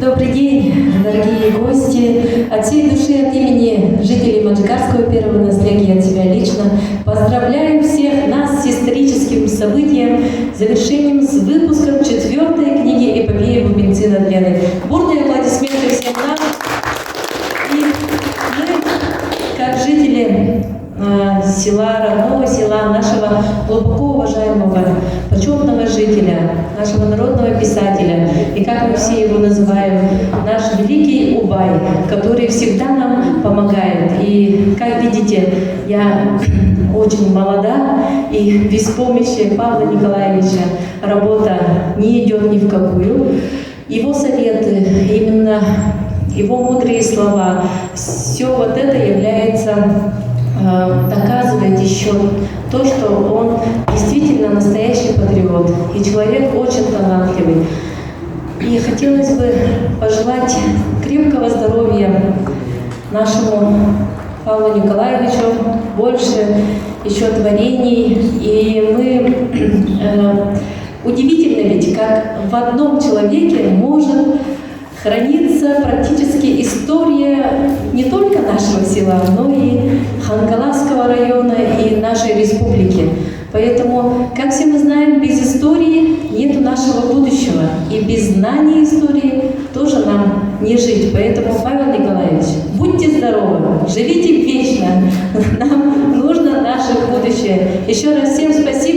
Добрый день, дорогие гости. От всей души, от имени жителей Маджикарского первого наследия, от себя лично поздравляю всех нас с историческим событием, завершением с выпуском 4-й книги эпопеи Бубенцы над Леной. Бурные аплодисменты всем нам. И мы, как жители села, родного села, нашего глубоко уважаемого, почетного жителя, нашего народного писателя, и как мы все его называем, наш великий Убай, который всегда нам помогает. И, как видите, я очень молода, и без помощи Павла Николаевича работа не идет ни в какую. Его советы, именно его мудрые слова, все вот это является, доказывает еще то, что он действительно настоящий патриот и человек очень талантливый. И хотелось бы пожелать крепкого здоровья нашему Павлу Николаевичу, больше еще творений. И мы удивительно ведь, как в одном человеке может хранится практически история не только нашего села, но и Хангаласского района и нашей республики. Поэтому, как все мы знаем, без истории нет нашего будущего. И без знания истории тоже нам не жить. Поэтому, Павел Николаевич, будьте здоровы, живите вечно. Нам нужно наше будущее. Еще раз всем спасибо.